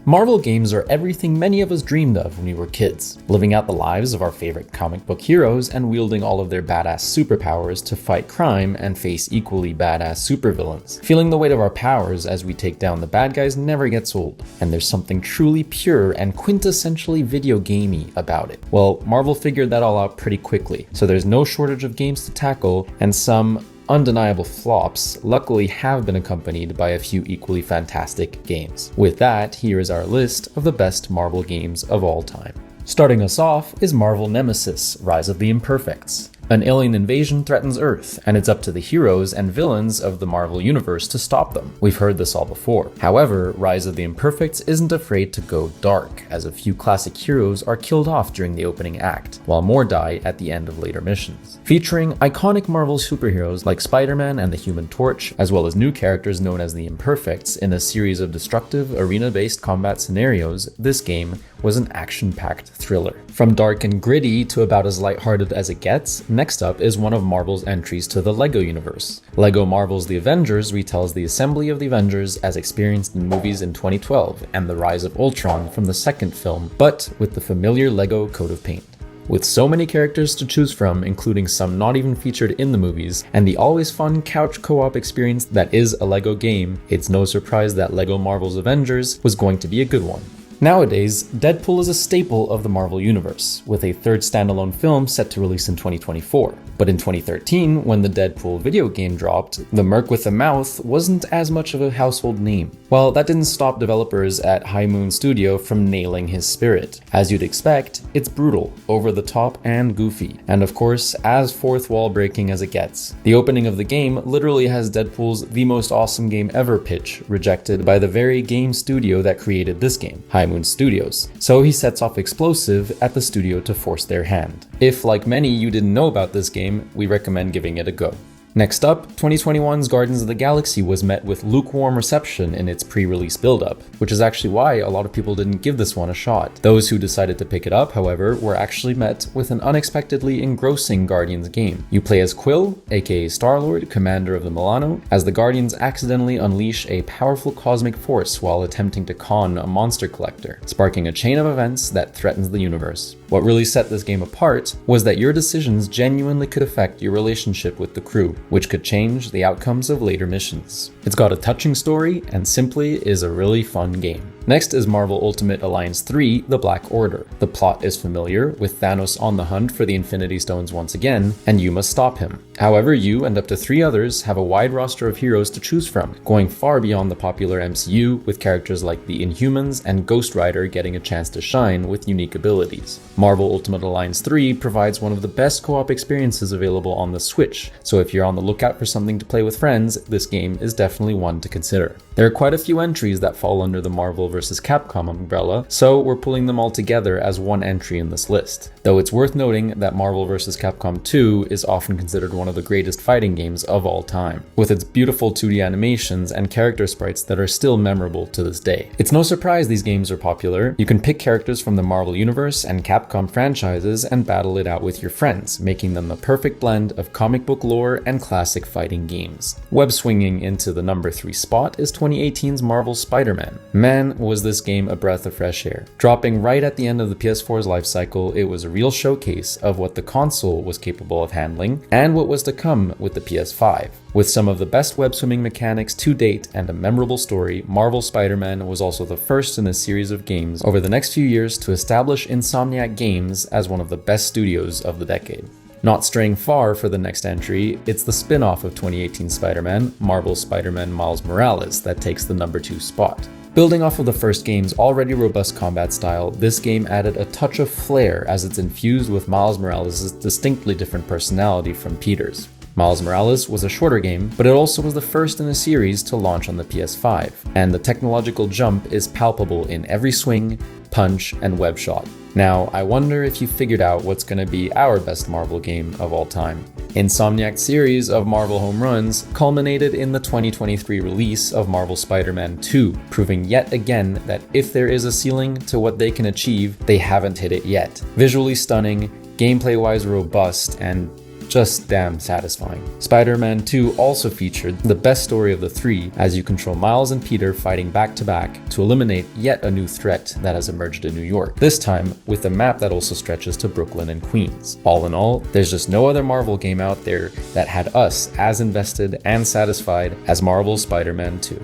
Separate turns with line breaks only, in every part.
Marvel games are everything many of us dreamed of when we were kids, living out the lives of our favorite comic book heroes and wielding all of their badass superpowers to fight crime and face equally badass supervillains. Feeling the weight of our powers as we take down the bad guys never gets old, and there's something truly pure and quintessentially video gamey about it. Well, Marvel figured that all out pretty quickly, so there's no shortage of games to tackle, and some undeniable flops luckily have been accompanied by a few equally fantastic games. With that, here is our list of the best Marvel games of all time. Starting us off is Marvel Nemesis: Rise of the Imperfects. An alien invasion threatens Earth, and it's up to the heroes and villains of the Marvel Universe to stop them. We've heard this all before. However, Rise of the Imperfects isn't afraid to go dark, as a few classic heroes are killed off during the opening act, while more die at the end of later missions. Featuring iconic Marvel superheroes like Spider-Man and the Human Torch, as well as new characters known as the Imperfects in a series of destructive, arena-based combat scenarios, this game was an action-packed thriller. From dark and gritty to about as lighthearted as it gets, next up is one of Marvel's entries to the LEGO universe. LEGO Marvel's The Avengers retells the assembly of the Avengers as experienced in movies in 2012 and the rise of Ultron from the second film, but with the familiar LEGO coat of paint. With so many characters to choose from, including some not even featured in the movies, and the always fun couch co-op experience that is a LEGO game, it's no surprise that LEGO Marvel's Avengers was going to be a good one. Nowadays, Deadpool is a staple of the Marvel Universe, with a third standalone film set to release in 2024. But in 2013, when the Deadpool video game dropped, the Merc with the Mouth wasn't as much of a household name. Well, that didn't stop developers at High Moon Studio from nailing his spirit. As you'd expect, it's brutal, over the top, and goofy, and of course, as fourth wall breaking as it gets. The opening of the game literally has Deadpool's "the most awesome game ever" pitch rejected by the very game studio that created this game, High Moon Studios. So he sets off explosive at the studio to force their hand. If, like many, you didn't know about this game, we recommend giving it a go. Next up, 2021's Guardians of the Galaxy was met with lukewarm reception in its pre-release build-up, which is actually why a lot of people didn't give this one a shot. Those who decided to pick it up, however, were actually met with an unexpectedly engrossing Guardians game. You play as Quill, aka Star-Lord, commander of the Milano, as the Guardians accidentally unleash a powerful cosmic force while attempting to con a monster collector, sparking a chain of events that threatens the universe. What really set this game apart was that your decisions genuinely could affect your relationship with the crew, which could change the outcomes of later missions. It's got a touching story and simply is a really fun game. Next is Marvel Ultimate Alliance 3: The Black Order. The plot is familiar, with Thanos on the hunt for the Infinity Stones once again, and you must stop him. However, you and up to 3 others have a wide roster of heroes to choose from, going far beyond the popular MCU, with characters like the Inhumans and Ghost Rider getting a chance to shine with unique abilities. Marvel Ultimate Alliance 3 provides one of the best co-op experiences available on the Switch, so if you're on the lookout for something to play with friends, this game is definitely one to consider. There are quite a few entries that fall under the Marvel vs. Capcom umbrella, so we're pulling them all together as one entry in this list. Though it's worth noting that Marvel vs. Capcom 2 is often considered one of the greatest fighting games of all time, with its beautiful 2D animations and character sprites that are still memorable to this day. It's no surprise these games are popular. You can pick characters from the Marvel Universe and Capcom franchises and battle it out with your friends, making them the perfect blend of comic book lore and classic fighting games. Web swinging into the number 3 spot is 2018's Marvel Spider-Man. Man, was this game a breath of fresh air. Dropping right at the end of the PS4's life cycle, it was a real showcase of what the console was capable of handling and what was to come with the PS5. With some of the best web swimming mechanics to date and a memorable story, Marvel Spider-Man was also the first in a series of games over the next few years to establish Insomniac Games as one of the best studios of the decade. Not straying far for the next entry, it's the spin-off of 2018 Spider-Man, Marvel Spider-Man Miles Morales, that takes the number 2 spot. Building off of the first game's already robust combat style, this game added a touch of flair as it's infused with Miles Morales' distinctly different personality from Peter's. Miles Morales was a shorter game, but it also was the first in a series to launch on the PS5, and the technological jump is palpable in every swing, punch, and web shot. Now, I wonder if you figured out what's going to be our best Marvel game of all time. Insomniac's series of Marvel home runs culminated in the 2023 release of Marvel Spider-Man 2, proving yet again that if there is a ceiling to what they can achieve, they haven't hit it yet. Visually stunning, gameplay-wise robust, and just damn satisfying. Spider-Man 2 also featured the best story of the three, as you control Miles and Peter fighting back to back to eliminate yet a new threat that has emerged in New York, this time with a map that also stretches to Brooklyn and Queens. All in all, there's just no other Marvel game out there that had us as invested and satisfied as Marvel's Spider-Man 2.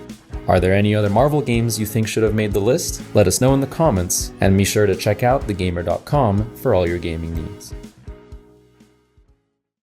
Are there any other Marvel games you think should have made the list? Let us know in the comments, and be sure to check out thegamer.com for all your gaming needs.